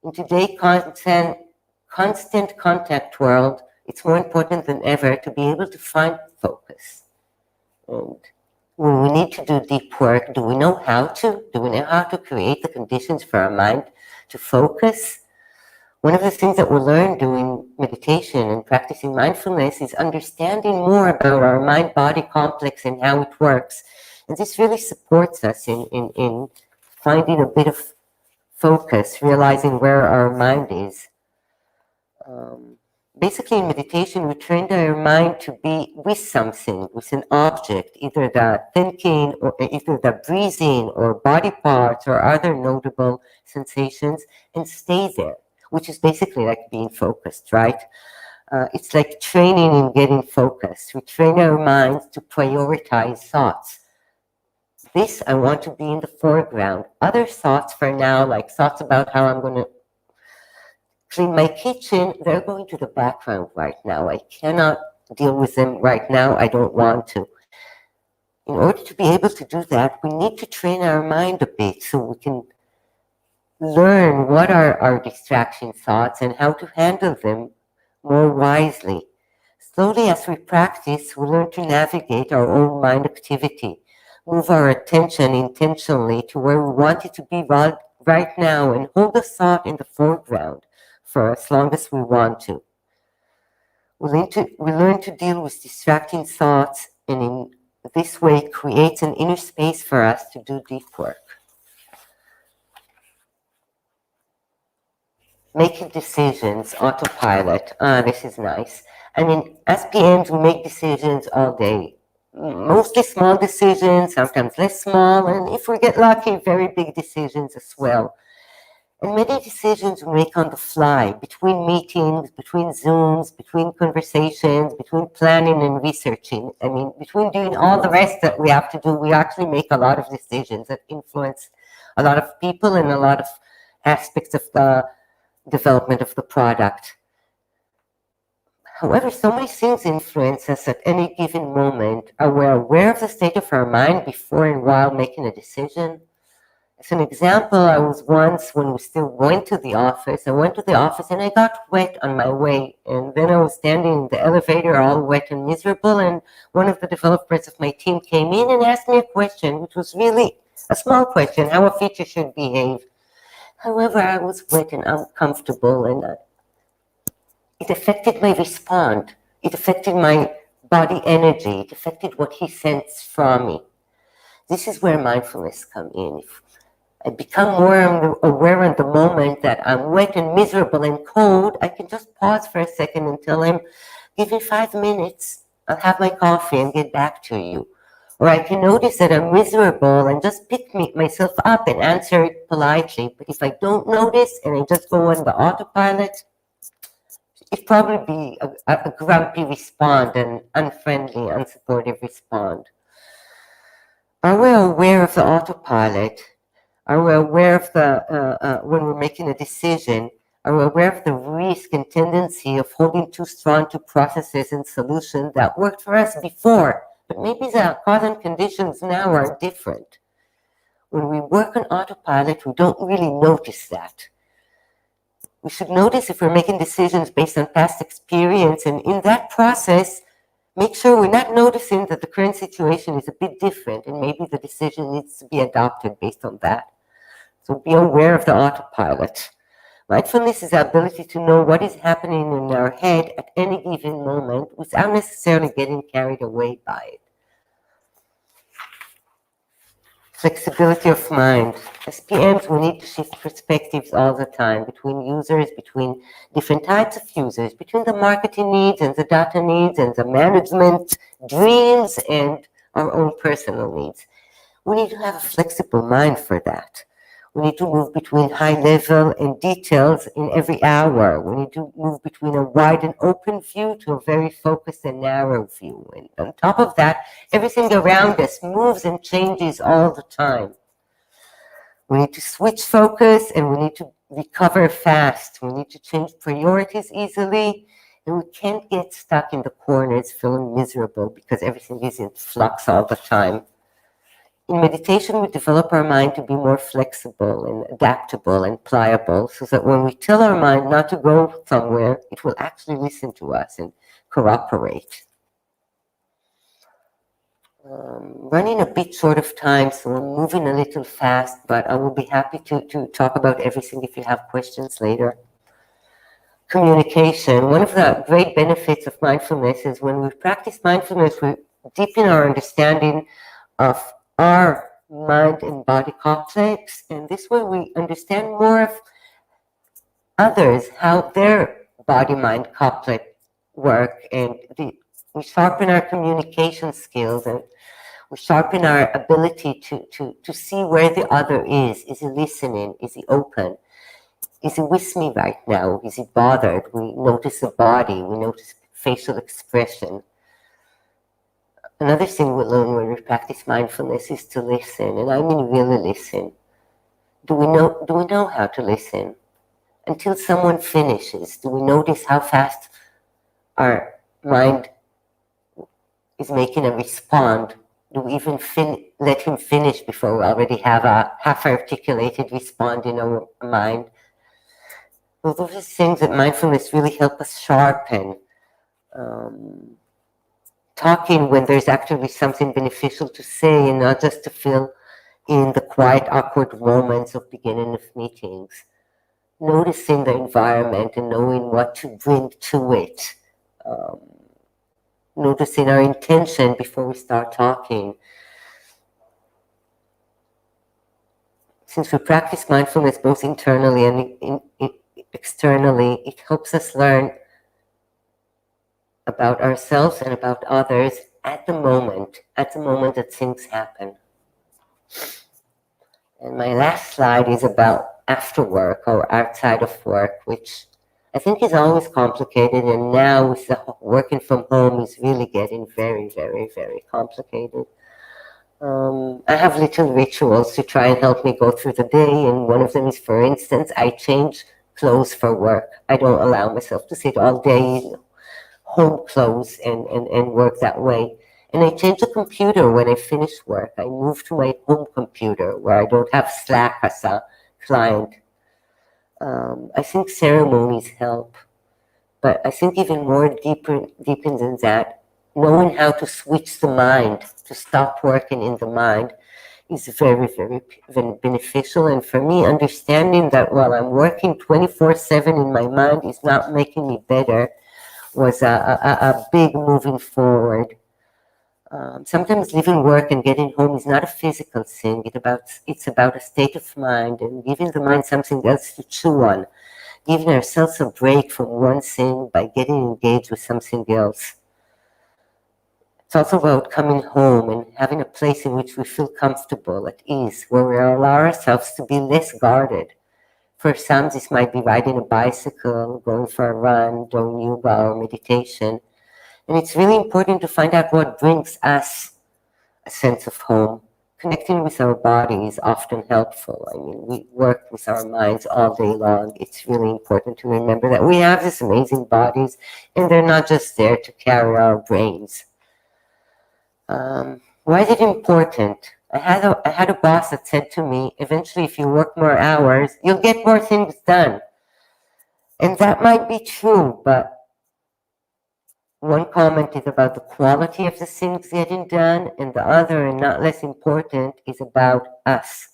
In today's constant contact world, it's more important than ever to be able to find focus. And when we need to do deep work, do we know how to? Do we know how to create the conditions for our mind to focus? One of the things that we'll learn doing meditation and practicing mindfulness is understanding more about our mind-body complex and how it works. And this really supports us in finding a bit of focus, realizing where our mind is. Basically, in meditation, we train our mind to be with something, with an object, either the thinking, or either the breathing, or body parts, or other notable sensations, and stay there, which is basically like being focused, right? It's like training in getting focused. We train our minds to prioritize thoughts. This, I want to be in the foreground. Other thoughts for now, like thoughts about how I'm going to clean my kitchen, they're going to the background right now. I cannot deal with them right now. I don't want to. In order to be able to do that, we need to train our mind a bit so we can learn what are our distraction thoughts and how to handle them more wisely. Slowly, as we practice, we learn to navigate our own mind activity, move our attention intentionally to where we want it to be right now, and hold the thought in the foreground for as long as we want to. We learn to deal with distracting thoughts, and in this way creates an inner space for us to do deep work. Making decisions, autopilot. This is nice. I mean, as PMs, we make decisions all day. Mostly small decisions, sometimes less small, and if we get lucky, very big decisions as well. And many decisions we make on the fly, between meetings, between Zooms, between conversations, between planning and researching. I mean, between doing all the rest that we have to do, we actually make a lot of decisions that influence a lot of people and a lot of aspects of the development of the product. However, so many things influence us at any given moment. Are we aware of the state of our mind before and while making a decision? As an example, I was once, when we still went to the office, I went to the office and I got wet on my way. And then I was standing in the elevator all wet and miserable, and one of the developers of my team came in and asked me a question, which was really a small question, how a feature should behave. However, I was wet and uncomfortable, and it affected my response. It affected my body energy. It affected what he sensed from me. This is where mindfulness comes in. If I become more aware in the moment that I'm wet and miserable and cold, I can just pause for a second and tell him, give me 5 minutes, I'll have my coffee and get back to you. Or I can notice that I'm miserable and just pick myself up and answer it politely. But if I don't notice and I just go on the autopilot, it'd probably be a grumpy respond, an unfriendly, unsupportive respond. Are we aware of the autopilot? Are we aware of when we're making a decision, are we aware of the risk and tendency of holding too strong to processes and solutions that worked for us before, but maybe the cause and conditions now are different? When we work on autopilot, we don't really notice that. We should notice if we're making decisions based on past experience, and in that process, make sure we're not noticing that the current situation is a bit different and maybe the decision needs to be adopted based on that. So be aware of the autopilot. Mindfulness is the ability to know what is happening in our head at any given moment without necessarily getting carried away by it. Flexibility of mind. As PMs, we need to shift perspectives all the time between users, between different types of users, between the marketing needs and the data needs and the management dreams and our own personal needs. We need to have a flexible mind for that. We need to move between high level and details in every hour. We need to move between a wide and open view to a very focused and narrow view. And on top of that, everything around us moves and changes all the time. We need to switch focus and we need to recover fast. We need to change priorities easily. And we can't get stuck in the corners feeling miserable because everything is in flux all the time. In meditation, we develop our mind to be more flexible and adaptable and pliable so that when we tell our mind not to go somewhere, it will actually listen to us and cooperate. Running a bit short of time, so I'm moving a little fast, but I will be happy to talk about everything if you have questions later. Communication. One of the great benefits of mindfulness is when we practice mindfulness, we deepen our understanding of our mind and body complex, and this way we understand more of others, how their body-mind complex work, and we sharpen our communication skills, and we sharpen our ability to see where the other is. Is he listening? Is he open? Is he with me right now? Is he bothered? We notice the body, we notice facial expression. Another thing we learn when we practice mindfulness is to listen, and I mean really listen. Do we know how to listen? Until someone finishes, do we notice how fast our mind is making a respond? Do we even let him finish before we already have a half-articulated respond in our mind? Well, those are things that mindfulness really help us sharpen. Talking when there's actually something beneficial to say and not just to fill in the quiet, awkward moments of beginning of meetings. Noticing the environment and knowing what to bring to it. noticing our intention before we start talking. Since we practice mindfulness both internally and externally, it helps us learn about ourselves and about others at the moment that things happen. And my last slide is about after work or outside of work, which I think is always complicated, and now with the working from home is really getting very, very, very complicated. I have little rituals to try and help me go through the day, and one of them is, for instance, I change clothes for work. I don't allow myself to sit all day in home clothes and work that way. And I change the computer when I finish work. I move to my home computer where I don't have Slack as a client. I think ceremonies help, but I think even more deeper than that, knowing how to switch the mind, to stop working in the mind, is very, very beneficial. And for me, understanding that while I'm working 24/7 in my mind is not making me better was a big moving forward. Sometimes leaving work and getting home is not a physical thing. It's about a state of mind and giving the mind something else to chew on, giving ourselves a break from one thing by getting engaged with something else. It's also about coming home and having a place in which we feel comfortable, at ease, where we allow ourselves to be less guarded. For some, this might be riding a bicycle, going for a run, doing yoga or meditation. And it's really important to find out what brings us a sense of home. Connecting with our body is often helpful. I mean, we work with our minds all day long. It's really important to remember that we have these amazing bodies, and they're not just there to carry our brains. Why is it important? I had a boss that said to me, eventually if you work more hours, you'll get more things done. And that might be true, but one comment is about the quality of the things getting done, and the other, and not less important, is about us.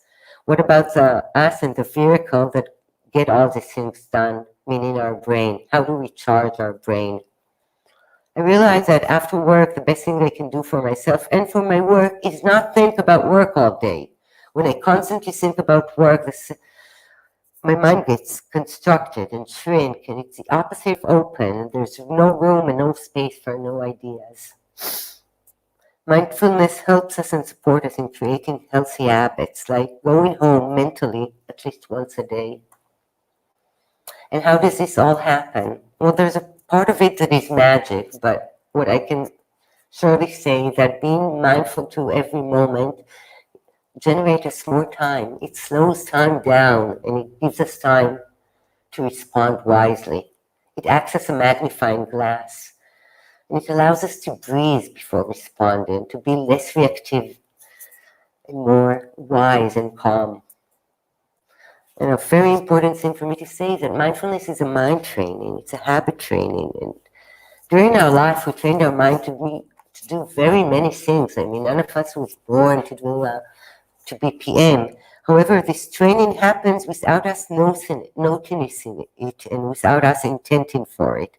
What about the us and the vehicle that get all the things done, meaning our brain? How do we charge our brain? I realized that after work, the best thing I can do for myself and for my work is not think about work all day. When I constantly think about work, my mind gets constructed and shrink, and it's the opposite of open, and there's no room and no space for new ideas. Mindfulness helps us and supports us in creating healthy habits, like going home mentally at least once a day. And how does this all happen? Well, there's a part of it that is magic, but what I can surely say is that being mindful to every moment generates us more time. It slows time down, and it gives us time to respond wisely. It acts as a magnifying glass, and it allows us to breathe before responding, to be less reactive and more wise and calm. And a very important thing for me to say is that mindfulness is a mind training, it's a habit training. And during our life, we trained our mind to do very many things. I mean, none of us was born to be PM. However, this training happens without us noticing it and without us intending for it.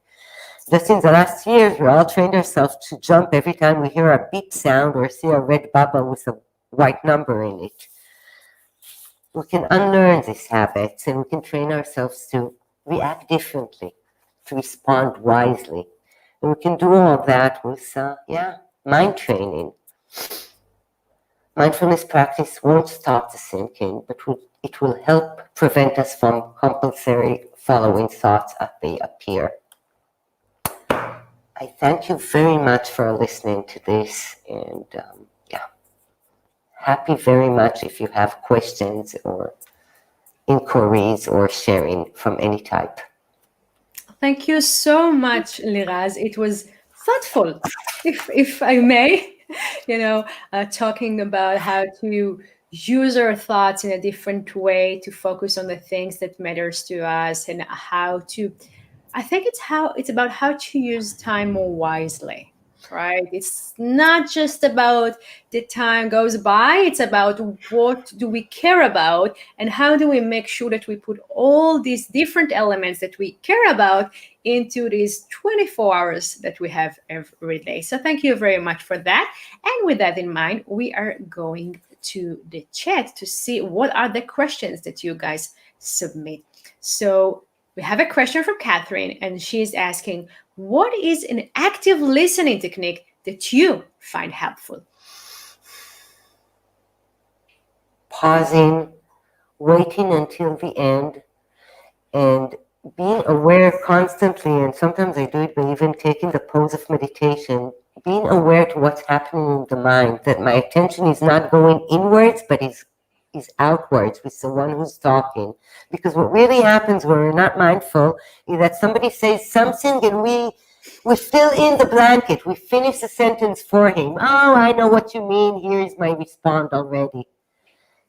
Just in the last years, we all trained ourselves to jump every time we hear a beep sound or see a red bubble with a white number in it. We can unlearn these habits, and we can train ourselves to react differently, to respond wisely. And we can do all that with, mind training. Mindfulness practice won't stop the thinking, but it will help prevent us from compulsory following thoughts as they appear. I thank you very much for listening to this, and happy very much if you have questions or inquiries or sharing from any type. Thank you so much, Liraz. It was thoughtful, if I may, talking about how to use our thoughts in a different way to focus on the things that matters to us, and I think it's about how to use time more wisely. right? It's not just about the time goes by, it's about what do we care about and how do we make sure that we put all these different elements that we care about into these 24 hours that we have every day. So thank you very much for that. And with that in mind, we are going to the chat to see what are the questions that you guys submit. So we have a question from Catherine, and she's asking, what is an active listening technique that you find helpful? Pausing, waiting until the end, and being aware constantly, and sometimes I do it by even taking the pose of meditation, being aware to what's happening in the mind, that my attention is not going inwards, but is outwards with the one who's talking. Because what really happens when we're not mindful is that somebody says something and we fill in the blanket. We finish the sentence for him. Oh, I know what you mean. Here's my response already.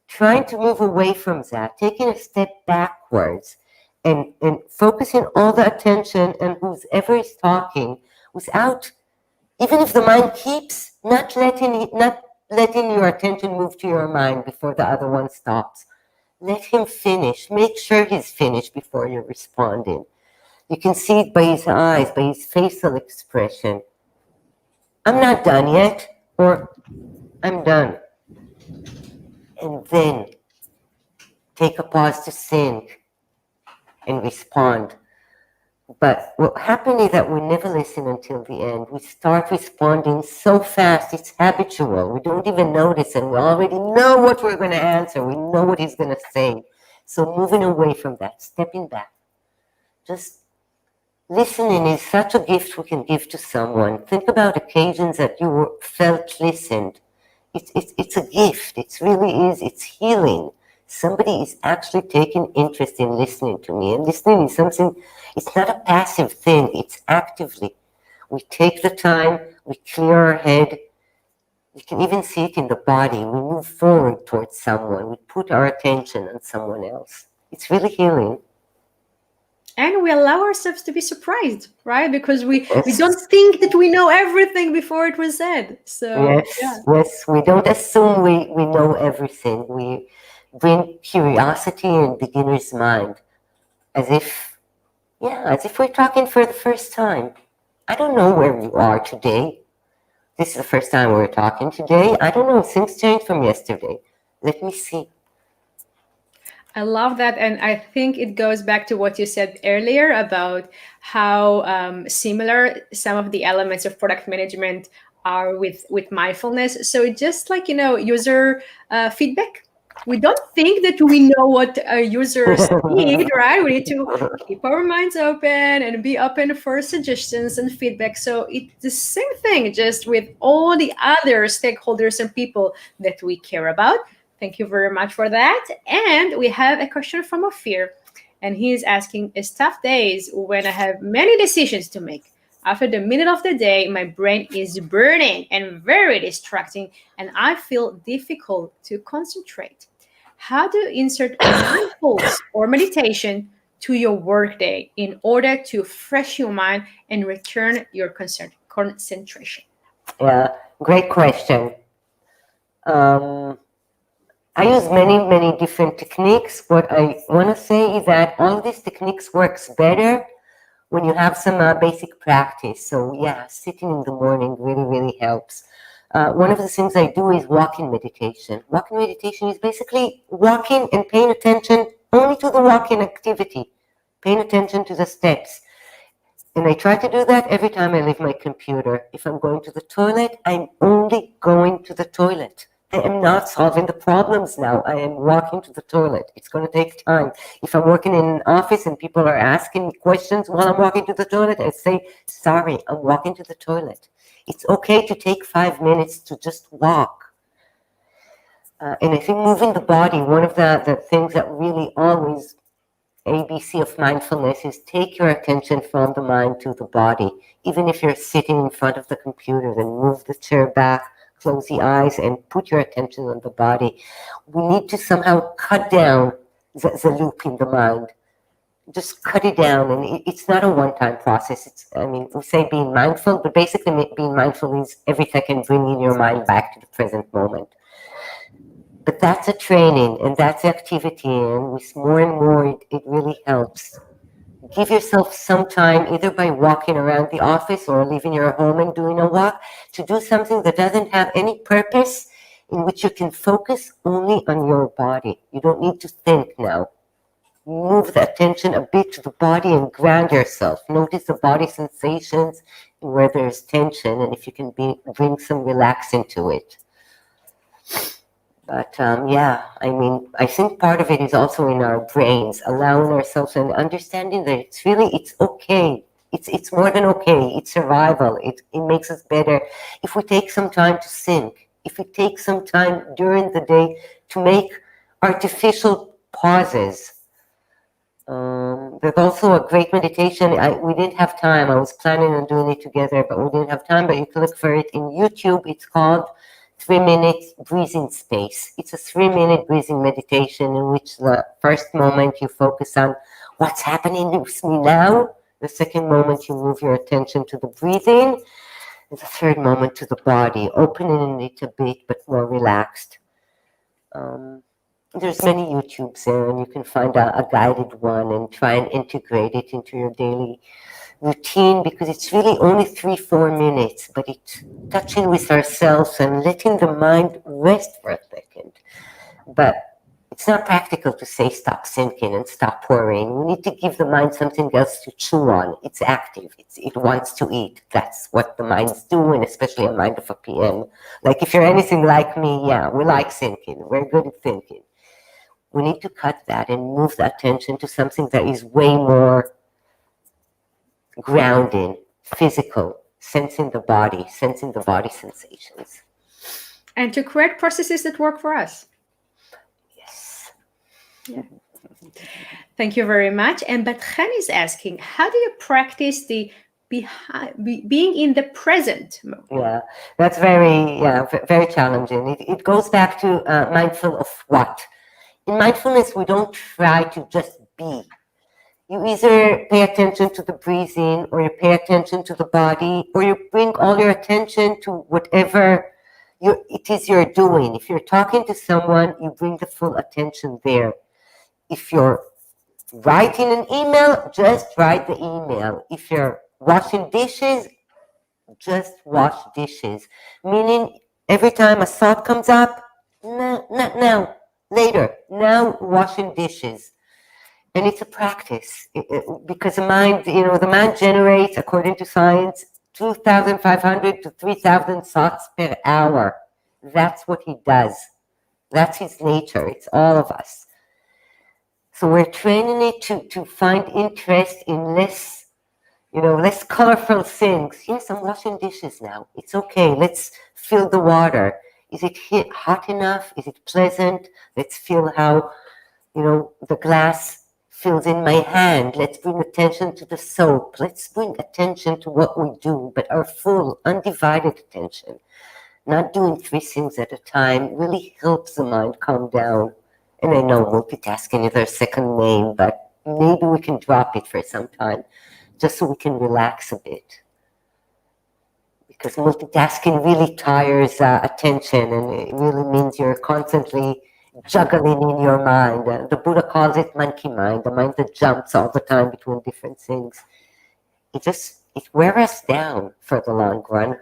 Trying to move away from that, taking a step backwards and focusing all the attention on whoever is talking without, even if the mind keeps not letting your attention move to your mind before the other one stops. Let him finish. Make sure he's finished before you're responding. You can see it by his eyes, by his facial expression. I'm not done yet, or I'm done. And then take a pause to think and respond. But what happened is that we never listen until the end. We start responding so fast, it's habitual. We don't even notice, and we already know what we're going to answer. We know what he's going to say. So moving away from that, stepping back. Just listening is such a gift we can give to someone. Think about occasions that you felt listened. It's a gift. It really is. It's healing. Somebody is actually taking interest in listening to me. And listening is something, it's not a passive thing, it's actively. We take the time, we clear our head. You can even see it in the body. We move forward towards someone. We put our attention on someone else. It's really healing. And we allow ourselves to be surprised, right? Because we don't think that we know everything before it was said. So yes, we don't assume we know everything. We bring curiosity in beginner's mind, as if we're talking for the first time. I don't know where you are today. This is the first time we're talking today. I don't know, things changed from yesterday. Let me see. I love that. And I think it goes back to what you said earlier about how similar some of the elements of product management are with mindfulness. So just like, user feedback. We don't think that we know what our users need, right? We need to keep our minds open and be open for suggestions and feedback. So it's the same thing, just with all the other stakeholders and people that we care about. Thank you very much for that. And we have a question from Ophir, and he's asking, tough days when I have many decisions to make. After the minute of the day, my brain is burning and very distracting, and I feel difficult to concentrate. How do you insert mindfulness or meditation to your workday in order to fresh your mind and return your concentration? Yeah, great question. I use many different techniques. What I want to say is that all these techniques works better when you have some basic practice. So yeah, sitting in the morning really helps. One of the things I do is walking meditation. Walking meditation is basically walking and paying attention only to the walking activity, paying attention to the steps. And I try to do that every time I leave my computer. If I'm going to the toilet, I'm only going to the toilet. I am not solving the problems now. I am walking to the toilet. It's going to take time. If I'm working in an office and people are asking me questions while I'm walking to the toilet, I say, sorry, I'm walking to the toilet. It's okay to take 5 minutes to just walk. And I think moving the body, one of the things that really always ABC of mindfulness is take your attention from the mind to the body. Even if you're sitting in front of the computer, then move the chair back, close the eyes, and put your attention on the body. We need to somehow cut down the loop in the mind. just cut it down. And it's not a one-time process. We say being mindful, but basically being mindful is every second bringing your mind back to the present moment. But that's a training, and that's activity, and with more and more, it really helps. Give yourself some time, either by walking around the office or leaving your home and doing a walk, to do something that doesn't have any purpose, in which you can focus only on your body. You don't need to think now. Move the attention a bit to the body and ground yourself. Notice the body sensations and where there's tension, and if you can bring some relax into it. But I think part of it is also in our brains, allowing ourselves and understanding that it's okay. It's more than okay. It's survival. It makes us better if we take some time to think. If we take some time during the day to make artificial pauses. There's also a great meditation. We didn't have time. I was planning on doing it together, but we didn't have time. But you can look for it in YouTube. It's called 3-minute breathing space. It's a 3-minute breathing meditation in which the first moment you focus on what's happening with me now. The second moment you move your attention to the breathing. And the third moment to the body, opening it a bit but more relaxed. There's many YouTubes there, and you can find a guided one and try and integrate it into your daily routine, because it's really only 3-4 minutes, but it's touching with ourselves and letting the mind rest for a second. But it's not practical to say stop thinking and stop worrying. We need to give the mind something else to chew on. It's active. It wants to eat. That's what the minds do, and especially a mind of a PM. Like if you're anything like me, we like thinking. We're good at thinking. We need to cut that and move the attention to something that is way more grounding, physical, sensing the body sensations. And to create processes that work for us. Yes. Yeah. Thank you very much. And Batchen is asking, how do you practice the being in the present mode? Yeah, that's very challenging. It goes back to mindful of what? In mindfulness, we don't try to just be. You either pay attention to the breathing, or you pay attention to the body, or you bring all your attention to whatever it is you're doing. If you're talking to someone, you bring the full attention there. If you're writing an email, just write the email. If you're washing dishes, just wash dishes. Meaning, every time a thought comes up, no, not now, later, now washing dishes. And it's a practice, because the mind generates, according to science, 2,500 to 3,000 thoughts per hour. That's what he does. That's his nature. It's all of us. So we're training it to find interest in less colorful things. Yes, I'm washing dishes now. It's okay. Let's feel the water. Is it hot enough? Is it pleasant? Let's feel how, the glass feels in my hand. Let's bring attention to the soap. Let's bring attention to what we do, but our full, undivided attention. Not doing 3 things at a time really helps the mind calm down. And I know multitasking is our second name, but maybe we can drop it for some time, just so we can relax a bit. Because multitasking really tires attention, and it really means you're constantly juggling in your mind. The Buddha calls it monkey mind, the mind that jumps all the time between different things. It wears us down for the long run.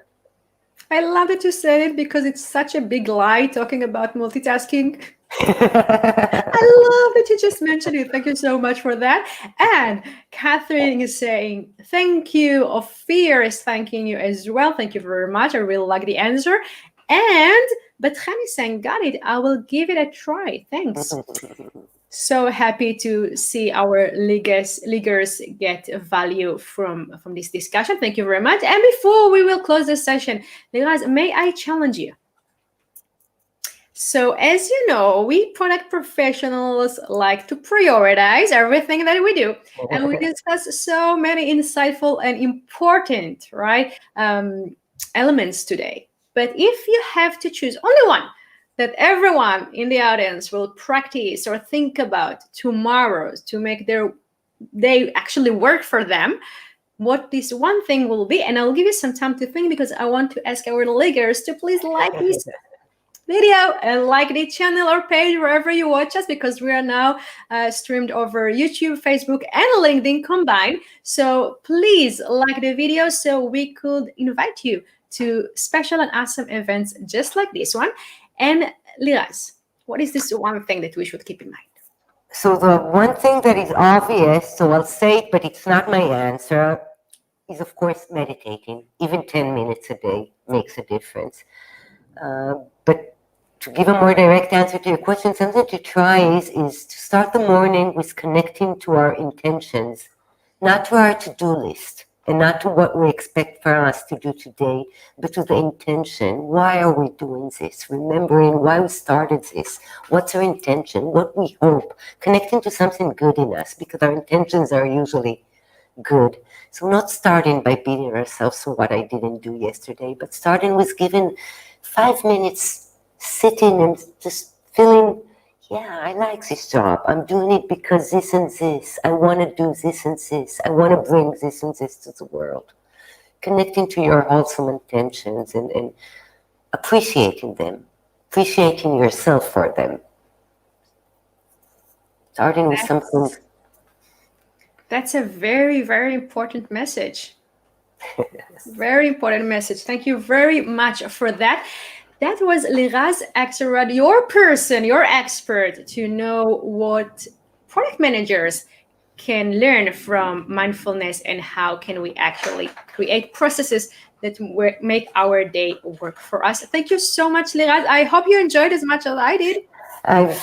I love that you said it, because it's such a big lie talking about multitasking. I love that you just mentioned it. Thank you so much for that. And Catherine is saying, thank you. Ophir is thanking you as well. Thank you very much. I really like the answer. And Batchen is saying, got it. I will give it a try. Thanks. So happy to see our leaguers get value from this discussion. Thank you very much. And before we will close this session, Liraz, may I challenge you? So as you know, we product professionals like to prioritize everything that we do. And we discuss so many insightful and important, elements today. But if you have to choose only one that everyone in the audience will practice or think about tomorrow to make their they actually work for them, what this one thing will be. And I'll give you some time to think, because I want to ask our leaders to please like this video and like the channel or page wherever you watch us, because we are now streamed over YouTube, Facebook, and LinkedIn combined. So please like the video so we could invite you to special and awesome events just like this one. And Liraz, what is this one thing that we should keep in mind? So the one thing that is obvious, so I'll say it, but it's not my answer, is of course meditating. Even 10 minutes a day makes a difference. But to give a more direct answer to your question, something to try is to start the morning with connecting to our intentions, not to our to-do list, and not to what we expect for us to do today, but to the intention. Why are we doing this? Remembering why we started this. What's our intention? What we hope. Connecting to something good in us, because our intentions are usually good. So not starting by beating ourselves for what I didn't do yesterday, but starting with giving 5 minutes sitting and just feeling, yeah, I like this job. I'm doing it because this and this. I want to do this and this. I want to bring this and this to the world. Connecting to your wholesome intentions and appreciating them. Appreciating yourself for them. Starting with something. That's a very, very important message. Very important message. Thank you very much for that. That was Liraz Axelrad, your person, your expert to know what product managers can learn from mindfulness and how can we actually create processes that make our day work for us. Thank you so much, Liraz. I hope you enjoyed as much as I did.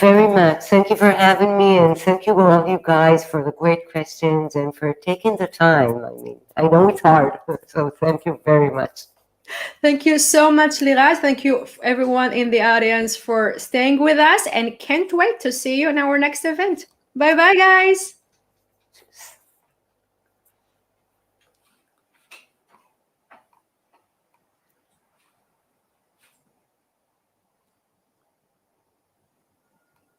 Very much. Thank you for having me, and thank you all you guys for the great questions and for taking the time. I mean, I know it's hard, so thank you very much. Thank you so much, Liraz. Thank you everyone in the audience for staying with us, and can't wait to see you in our next event. Bye-bye, guys.